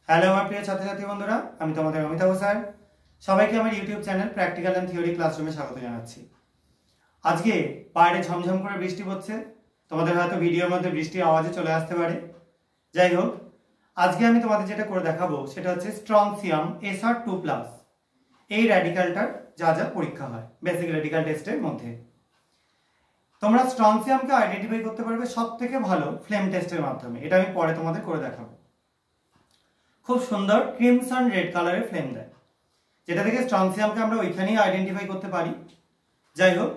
Hello আমার প্রিয় ছাত্রছাত্রী বন্ধুরা, আমি তোমাদের অমিতাভ স্যার। সবাইকে আমার YouTube channel practical and theory ক্লাসরুমে স্বাগত জানাচ্ছি। আজকে বাইরে ঝমঝম করে বৃষ্টি পড়ছে, তোমাদের হয়তো ভিডিওর মধ্যে বৃষ্টির আওয়াজে চলে আসতে পারে। যাই হোক, আজকে আমি তোমাদের যেটা করে দেখাবো সেটা হচ্ছে স্ট্রনসিয়াম SR2+। এই র্যাডিক্যালটার যা যা পরীক্ষা হয় বেসিক র্যাডিক্যাল টেস্টের মধ্যে। তোমরা স্ট্রনসিয়ামকে আইডেন্টিফাই করতে পারবে সব থেকে ভালো ফ্লেম টেস্টের মাধ্যমে। এটা আমি পরে তোমাদের করে দেখাবো। খুব সুন্দর ক্রিমসন রেড কালারের ফ্লেম দেয়, যেটা থেকে স্ট্রনসিয়ামকে আমরা ওইখানেই আইডেন্টিফাই করতে পারি। যাই হোক,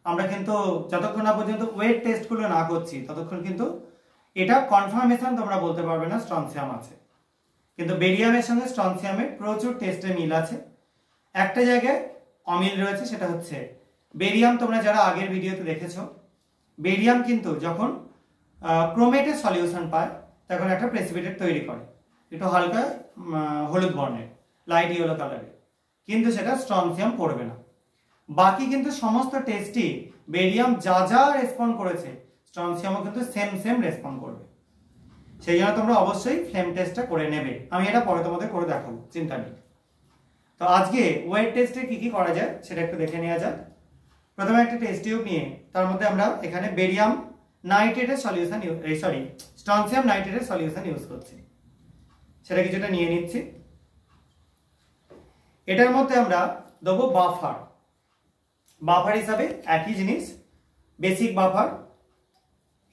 আমরা কিন্তু যতক্ষণ না পর্যন্ত ওয়েট টেস্টগুলো না করছি ততক্ষণ কিন্তু এটা কনফার্মেশন তোমরা বলতে পারবে না স্ট্রনসিয়াম আছে। কিন্তু বেরিয়ামের সঙ্গে স্ট্রনসিয়ামের প্রচুর টেস্টে মিল আছে। একটা জায়গায় অমিল রয়েছে, সেটা হচ্ছে বেরিয়াম। তোমরা যারা আগের ভিডিওতে দেখেছো, বেরিয়াম কিন্তু যখন ক্রোমেটের সলিউশন পায় তখন একটা প্রেসিপিটেট তৈরি করে, একটু হালকা হলুদ বর্ণের, লাইট ইয়েলো কালারের, কিন্তু সেটা স্ট্রনসিয়াম করবে না। বাকি কিন্তু সমস্ত টেস্টই বেরিয়াম যা যা রেসপন্ড করেছে স্ট্রনসিয়ামও কিন্তু সেম রেসপন্ড করবে। সেই জন্য তোমরা অবশ্যই ফ্লেম টেস্টটা করে নেবে। আমি এটা পরে তোমাদের করে দেখাবো, চিন্তা নেই। তো আজকে ওয়েট টেস্টে কি কি করা যায় সেটা একটু দেখে নেওয়া যাক। প্রথমে একটা টেস্ট টিউব নিয়ে তার মধ্যে আমরা এখানে বেরিয়াম নাইট্রেটের সলিউশন স্ট্রনসিয়াম নাইট্রেটের সলিউশন ইউজ করছি। সেটা কিছুটা নিয়ে নিচ্ছি। এটার মধ্যে আমরা দেবো বাফার হিসাবে একই জিনিস, বেসিক বাফার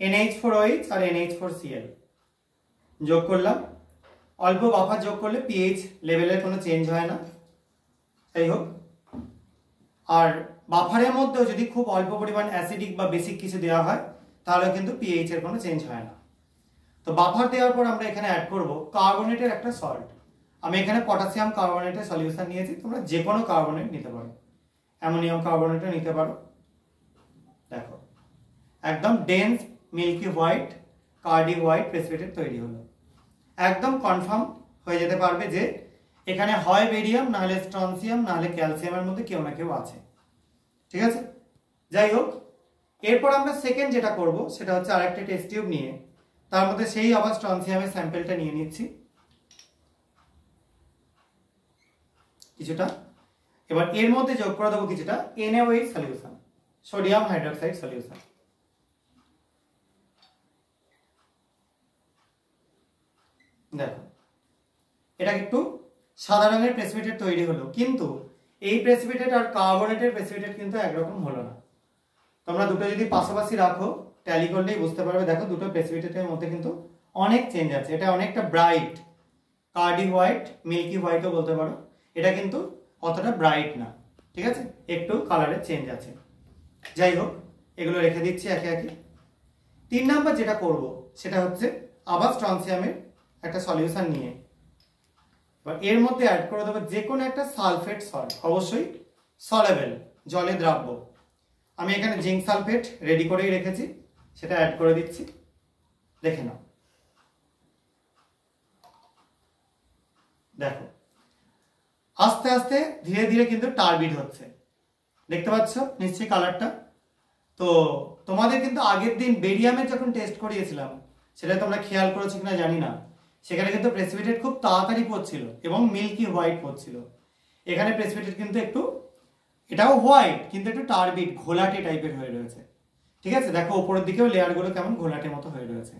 NH4OH আর NH4Cl যোগ করলাম। অল্প বাফার যোগ করলে পিএইচ লেভেলের কোনো চেঞ্জ হয় না। যাই হোক, আর বাফারের মধ্যেও যদি খুব অল্প পরিমাণ অ্যাসিডিক বা বেসিক কিছু দেওয়া হয় তাহলে কিন্তু পিএইচ এর কোনো চেঞ্জ হয় না। তো বাফার দেওয়ার পর আমরা এখানে অ্যাড করব কার্বনেটের একটা সল্ট। আমি এখানে পটাশিয়াম কার্বনেটের সলিউশন নিয়েছি, তোমরা যে কোনো কার্বনেট নিতে পারো, অ্যামোনিয়াম কার্বনেটও নিতে পারো। দেখো, একদম dense milky white curdy white precipitate তৈরি হলো। একদম কনফার্ম হয়ে যেতে পারবে যে এখানে হয় বেরিয়াম, নাহলে স্ট্রনসিয়াম, নাহলে ক্যালসিয়ামের মধ্যে কেউ না কেউ আছে। ঠিক আছে। যাই হোক, এরপর আমরা সেকেন্ড যেটা করব সেটা হচ্ছে আরেকটা টেস্ট টিউব নিয়ে তার মধ্যে সেই আবার স্ট্রনসিয়ামের স্যাম্পলটা নিয়ে নিচ্ছি কিছুটা। এবার এর মধ্যে যোগ করে দেবো কিছুটা NaOH solution, sodium hydroxide solution. দেখো, এটা একটু সাদা রঙের প্রেসিপিটেট তৈরি হলো, কিন্তু এই প্রেসিপিটেট আর কার্বনেটের প্রেসিপিটেট কিন্তু একরকম হলো না। তোমরা দুটো যদি পাশাপাশি রাখো ট্যালি করলেই বুঝতে পারবে। দেখো, দুটো প্রেসিপিটেটের মধ্যে কিন্তু অনেক চেঞ্জ আছে। এটা অনেকটা ব্রাইট কার্ডি হোয়াইট, মিল্কি হোয়াইটও বলতে পারো। এটা কিন্তু অতটা ব্রাইট না, ঠিক আছে, একটু কালারের চেঞ্জ আছে। যাই হোক, এগুলো রেখে দিচ্ছি একে একে। 3 নাম্বার যেটা করব সেটা হচ্ছে আবার স্ট্রনসিয়ামের একটা সলিউশন নিয়ে এবার এর মধ্যে অ্যাড করে দেবো যে কোনো একটা সালফেট সল্ট, অবশ্যই সলেবল, জলে দ্রাব্য। আমি এখানে জিঙ্ক সালফেট রেডি করেই রেখেছি, সেটা অ্যাড করে দিচ্ছি। দেখে নাও, দেখো আস্তে আস্তে ধীরে ধীরে কিন্তু টারবিড হচ্ছে, দেখতে পাচ্ছ নিশ্চয়ই কালারটা। তো তোমাদের কিন্তু আগের দিন বেরিয়ামের যখন টেস্ট করিয়েছিলাম সেটা তোমরা খেয়াল করেছো কিনা জানি না, সেখানে কিন্তু প্রেসিপিটেট খুব তাড়াতাড়ি পড়ছিল এবং মিল্কি হোয়াইট পড়ছিল। এখানে প্রেসিপিটেট কিন্তু একটু, এটাও হোয়াইট কিন্তু একটু টারবিড ঘোলাটে টাইপের হয়ে রয়েছে। ঠিক আছে, দেখো ওপরের দিকেও লেয়ারগুলো কেমন ঘোলাটে মতো হয়ে রয়েছে,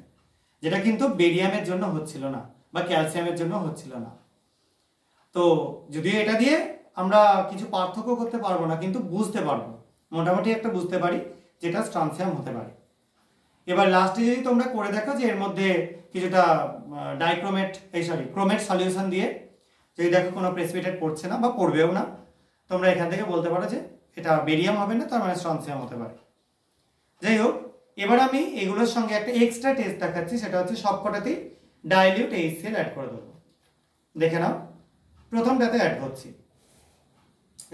যেটা কিন্তু বেরিয়ামের জন্য হচ্ছিল না বা ক্যালসিয়ামের জন্য হচ্ছিল না। তো যদিও এটা দিয়ে আমরা কিছু পার্থক্য করতে পারবো না, কিন্তু বুঝতে পারবো, মোটামুটি একটা বুঝতে পারি যেটা স্ট্রনসিয়াম হতে পারে। এবার লাস্টে যদি তোমরা করে দেখো যে এর মধ্যে কিছুটা ক্রোমেট সলিউশন দিয়ে যদি দেখো কোনো প্রেসিপিটেট পড়ছে না বা পড়বেও না, তোমরা এখান থেকে বলতে পারো যে এটা বেরিয়াম হবে না, তার মানে স্ট্রনসিয়াম হতে পারে। যাই হোক, এবার আমি এগুলোর সঙ্গে একটা এক্সট্রা টেস্ট দেখাচ্ছি, সেটা হচ্ছে সবকটাতেই ডাইলিউট HCl অ্যাড করে দেবো। দেখে নাও, প্রথমটাতে অ্যাড করছি,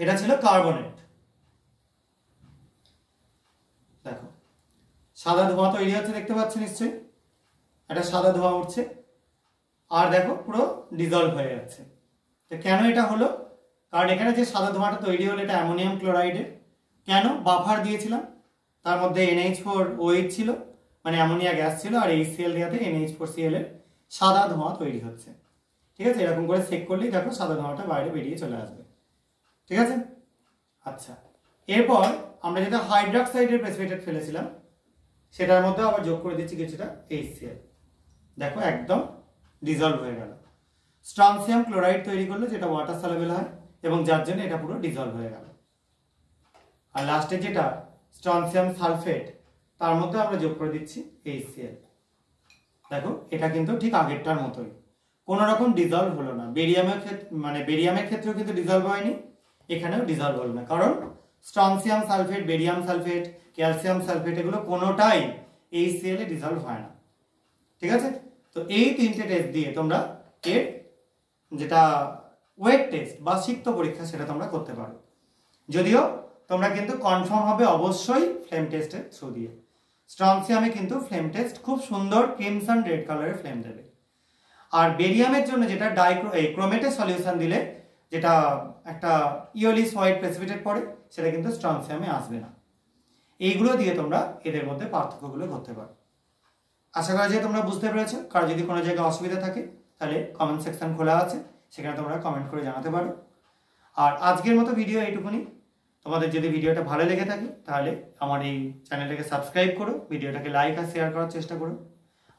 এটা ছিল কার্বনেট। দেখো, সাদা ধোঁয়া তৈরি হচ্ছে, দেখতে পাচ্ছ নিশ্চয়ই, একটা সাদা ধোঁয়া উঠছে, আর দেখো পুরো ডিজলভ হয়ে যাচ্ছে। তো কেন এটা হলো? কারণ এখানে যে সাদা ধোঁয়াটা তৈরি হলো এটা অ্যামোনিয়াম ক্লোরাইডের। কেন? বাফার দিয়েছিলাম, তার মধ্যে NH4OH ছিল, মানে অ্যামোনিয়া গ্যাস ছিল, আর HCl দেওয়াতে NH4Cl এর সাদা ধোঁয়া তৈরি হচ্ছে। ঠিক আছে, এরকম করে চেক করলেই দেখো সাদা ধোঁয়াটা বাইরে বেরিয়ে চলে আসবে। ঠিক আছে, আচ্ছা এরপর আমরা যেটা হাইড্রক্সাইডের প্রেসিপিটেট ফেলেছিলাম সেটার মধ্যে আবার যোগ করে দিচ্ছি কিছুটা HCl। দেখো একদম ডিজলভ হয়ে গেল। স্ট্রনসিয়াম ক্লোরাইড তৈরি করলো যেটা ওয়াটার সলিউবল হয় এবং যার জন্য এটা পুরো ডিজলভ হয়ে গেল। আর লাস্টে যেটা স্ট্রনসিয়াম সালফেট তার মধ্যে আমরা যোগ করে দিচ্ছি HCl। দেখো এটা কিন্তু ঠিক আগেরটার মতোই, কোনো রকম ডিজলভ হলো না। বেরিয়ামের ক্ষেত্রেও কিন্তু ডিজলভ হয়নি, এখানেও ডিজলভ হলো না, কারণ strontium sulphate, barium sulphate, calcium sulphate এগুলো কোনোটাই HCl এ ডিজলভ হয় না। ঠিক আছে, তো এই তিনটে টেস্ট দিয়ে তোমরা এর যেটা ওয়েট টেস্ট বা সিক্ত পরীক্ষা সেটা তোমরা করতে পারো। যদিও তোমরা কিন্তু কনফার্ম হবে অবশ্যই ফ্লেম টেস্টের থ্রু দিয়ে। স্ট্রনসিয়ামে কিন্তু ফ্লেম টেস্ট খুব সুন্দর ক্রিমসন রেড কালারের ফ্লেম দেবে। আর বেরিয়ামের জন্য যেটা ক্রোমেটের সলিউশন দিলে যেটা একটা ইয়োলিস হোয়াইট প্রেসিপিটেট পড়ে সেটা কিন্তু স্ট্রনসিয়ামে আসবে না। এইগুলো দিয়ে তোমরা এদের মধ্যে পার্থক্যগুলো করতে পারো। আশা করা যায় তোমরা বুঝতে পেরেছো। কারো যদি কোনো জায়গায় অসুবিধা থাকে তাহলে কমেন্ট সেকশন খোলা আছে, সেখানে তোমরা কমেন্ট করে জানাতে পারো। আর আজকের মতো ভিডিও এইটুকুনি। তোমাদের যদি ভিডিওটা ভালো লেগে থাকে তাহলে আমার এই চ্যানেলটাকে সাবস্ক্রাইব করো, ভিডিওটাকে লাইক আর শেয়ার করার চেষ্টা করো।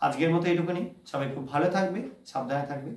আজকের মতো এইটুকুনি। সবাই খুব ভালো থাকবে, সাবধানে থাকবে।